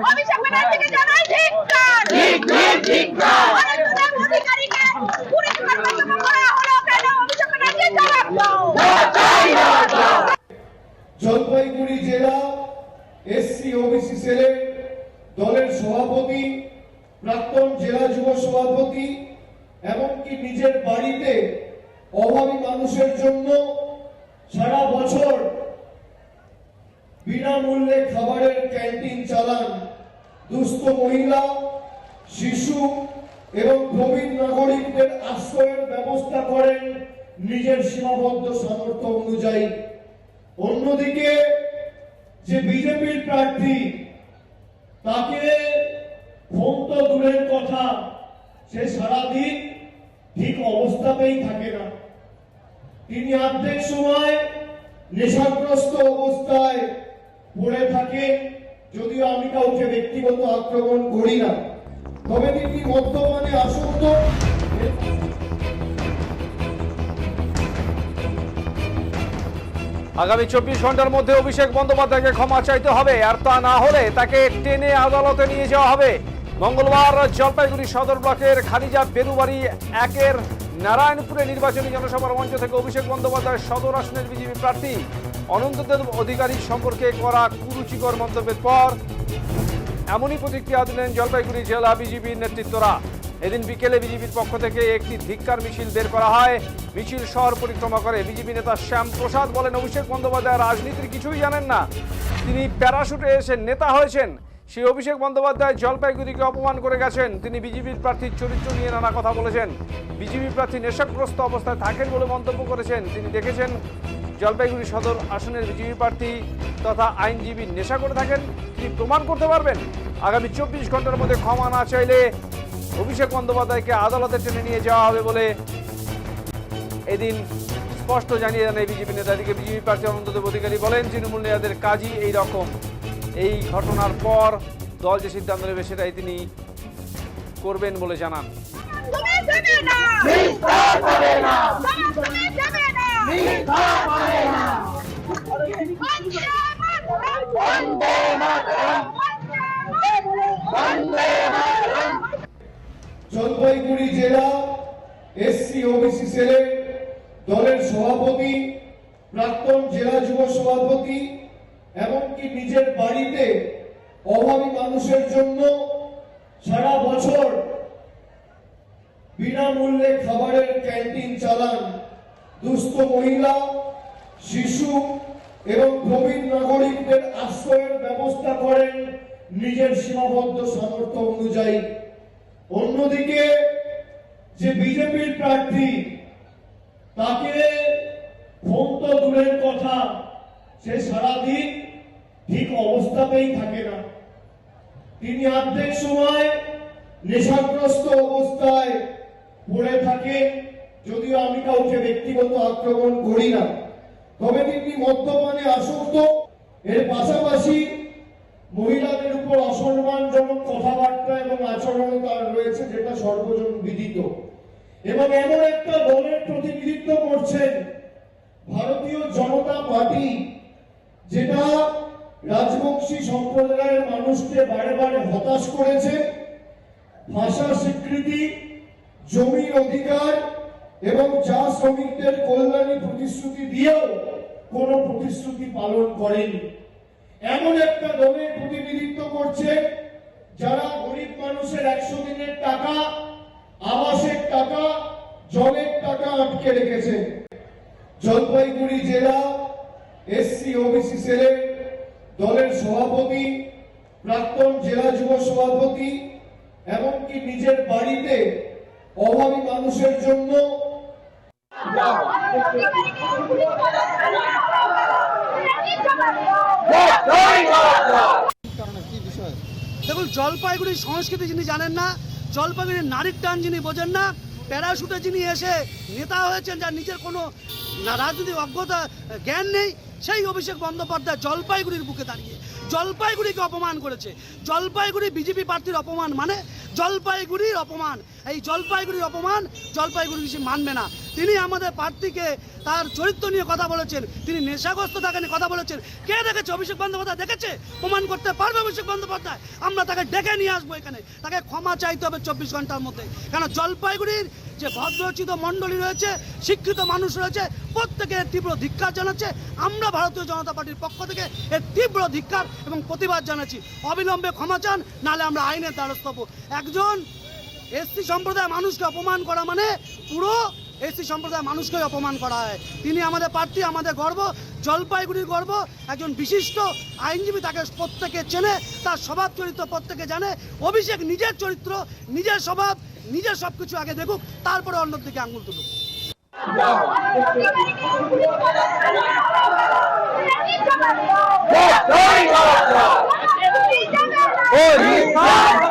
অভিষেক ব্যানার্জিকে জানাই ধিক্কার। অধিকারীকে পুলিশ কর্মকর্তা করা হলো কেন? অভিষেক ব্যানার্জি জবাব দাও। জলপাইগুড়ি জেলা এসসি ওবিসি সেলের দলের সভাপতি, প্রাক্তন জেলা যুব সভাপতি, এমনকি নিজের বাড়িতে অভাবী মানুষের জন্য সারা বছর বিনামূল্যে খাবারের ক্যান্টিন চালান। দুস্থ মহিলা, শিশু এবং প্রবীণ নাগরিকদের আশ্রয়ের ব্যবস্থা করেন নিজের সীমাবদ্ধ সামর্থ্য অনুযায়ী। অন্যদিকে যে বিজেপির প্রার্থী, তাকে ফোন তো দূরের কথা, সে সারাদিন ঠিক অবস্থাতেই থাকে না। তিনি অর্ধেক সময় নেশাগ্রস্ত অবস্থায় পড়ে থাকে। যদিও আমি কাউকে ব্যক্তিগত আক্রমণ করি না, তবে তিনি মদ্যপানে আসক্ত। আগামী 24 ঘন্টার মধ্যে অভিষেক বন্দ্যোপাধ্যায়কে ক্ষমা চাইতে হবে, আর তা না হলে তাকে টেনে আদালতে নিয়ে যাওয়া হবে। মঙ্গলবার জলপাইগুড়ি সদর ব্লকের খানিজা বেদুবাড়ি 1-এর নারায়ণপুরে নির্বাচনী জনসভার মঞ্চ থেকে অভিষেক বন্দ্যোপাধ্যায় সদর আসনের বিজেপি প্রার্থী অনন্তদেব অধিকারী সম্পর্কে করা কুরুচিকর মন্তব্যের পর এমনই প্রতিক্রিয়া দিলেন জলপাইগুড়ি জেলা বিজেপির নেতৃত্বরা। এদিন বিকেলে বিজেপির পক্ষ থেকে একটি ধিক্কার মিছিল বের করা হয়। মিছিল শহর পরিক্রমা করে বিজেপি নেতা শ্যাম প্রসাদ বলেন, অভিষেক বন্দ্যোপাধ্যায় রাজনীতির কিছুই জানেন না, তিনি প্যারাশুটে এসে নেতা হয়েছেন। সেই অভিষেক বন্দ্যোপাধ্যায় জলপাইগুড়িকে অপমান করে গেছেন। তিনি বিজেপির প্রার্থীর চরিত্র নিয়ে নানা কথা বলেছেন। বিজেপি প্রার্থী নেশাগ্রস্ত অবস্থায় থাকেন বলে মন্তব্য করেছেন। তিনি দেখেছেন জলপাইগুড়ি সদর আসনের বিজেপি প্রার্থী তথা আইনজীবী নেশা করে থাকেন, তিনি প্রমাণ করতে পারবেন। আগামী 24 ঘন্টার মধ্যে ক্ষমা না চাইলে অভিষেক বন্দ্যোপাধ্যায়কে আদালতে টেনে নিয়ে যাওয়া হবে বলে এদিন স্পষ্ট জানিয়ে দেন এই বিজেপি নেতা। এদিকে বিজেপি প্রার্থী অনন্তদেব অধিকারী বলেন, তৃণমূল নেতাদের কাজই এই রকম। এই ঘটনার পর দল যে সিদ্ধান্ত নেবে সেটাই তিনি করবেন বলে জানান। জলপাইগুড়ি জেলা এসসি ওবিসি সেলের দলের সভাপতি, প্রাক্তন জেলা যুব সভাপতি, এমনকি নিজের বাড়িতে অভাবী মানুষের জন্য সারা বছর বিনামূল্যে খাবারের ক্যান্টিন চালান। দুস্থ মহিলা, শিশু এবং প্রবীণ নাগরিকদের আশ্রয়ের ব্যবস্থা করেন নিজের সীমাবদ্ধ সামর্থ্য অনুযায়ী। অন্যদিকে যে বিজেপির প্রার্থী, তাকে ফোন তো দূরের কথা, সে সারাদিন ঠিক অবস্থাতেই থাকে না। তিনি অর্ধেক সময় নেশাগ্রস্ত অবস্থায় পড়ে থাকে। যদিও আমি কাউকে ব্যক্তিগত আক্রমণ করি না, তবে তিনি মদ্যপানে আসক্ত। এর পাশাপাশি মহিলাদের উপর অসম্মানজনক কথাবার্তা এবং আচরণ তার রয়েছে, যেটা সর্বজন বিদিত। এবং এমন একটা দলের প্রতিনিধিত্ব করছেন, ভারতীয় জনতা পার্টি, যেটা রাজবংশী সম্প্রদায়ের মানুষকে বারে বারে হতাশ করেছে। ভাষা স্বীকৃতি, জমির অধিকার এবং চা শ্রমিকদের কল্যাণী প্রতিশ্রুতি দিয়েও কোনো প্রতিশ্রুতি পালন করেনি। এমন একটা দলের প্রতিনিধিত্ব করছে, যারা গরিব মানুষের 100 দিনের টাকা, আবাসের টাকা, জলের টাকা আটকে রেখেছে। জলপাইগুড়ি জেলা এসসি ওবিসি সেলের দলের সভাপতি, প্রাক্তন জেলা যুব সভাপতি, এমনকি নিজের বাড়িতে অভাবী মানুষের জন্য দেখুন, জলপাইগুড়ির সংস্কৃতি যিনি জানেন না, জলপাইগুড়ির নারীর টান যিনি বোঝেন না, প্যারাশুটে যিনি এসে নেতা হয়েছেন, যার নিজের কোনো রাজনৈতিক অজ্ঞতা জ্ঞান নেই, সেই অভিষেক বন্দ্যোপাধ্যায় জলপাইগুড়ির বুকে দাঁড়িয়ে জলপাইগুড়িকে অপমান করেছে। জলপাইগুড়ি বিজেপি প্রার্থীর অপমান মানে জলপাইগুড়ির অপমান। এই জলপাইগুড়ির অপমান জলপাইগুড়ি কিছু মানবে না। তিনি আমাদের প্রার্থীকে তার চরিত্র নিয়ে কথা বলেছেন, তিনি নেশাগ্রস্ত তাকে নিয়ে কথা বলেছেন। কে দেখেছে? অভিষেক বন্দ্যোপাধ্যায় দেখেছে? প্রমাণ করতে পারবে অভিষেক বন্দ্যোপাধ্যায়? আমরা তাকে ডেকে নিয়ে আসবো এখানে, তাকে ক্ষমা চাইতে হবে 24 ঘন্টার মধ্যে। কেন জলপাইগুড়ির যে ভদ্রচিত মণ্ডলী রয়েছে, শিক্ষিত মানুষ রয়েছে, প্রত্যেকে তীব্র ধিক্কার জানাচ্ছে। আমরা ভারতীয় জনতা পার্টির পক্ষ থেকে এর তীব্র ধিক্কার এবং প্রতিবাদ জানাচ্ছি। অবিলম্বে ক্ষমা চান, নাহলে আমরা আইনের দ্বারস্থ হব। একজন এসসি সম্প্রদায়ের মানুষকে অপমান করা মানে পুরো এসসি সম্প্রদায়ের মানুষকে অপমান করা হয়। তিনি আমাদের প্রার্থী, আমাদের গর্ব, জলপাইগুড়ির গর্ব। একজন বিশিষ্ট আইনজীবী, তাকে প্রত্যেকে চেনে, তার স্বভাব চরিত্র প্রত্যেকে জানে। অভিষেক নিজের চরিত্র, নিজের স্বভাব, নিজের সব কিছু আগে দেখুক, তারপরে অন্যর দিকে আঙুল তুলুক। Oh,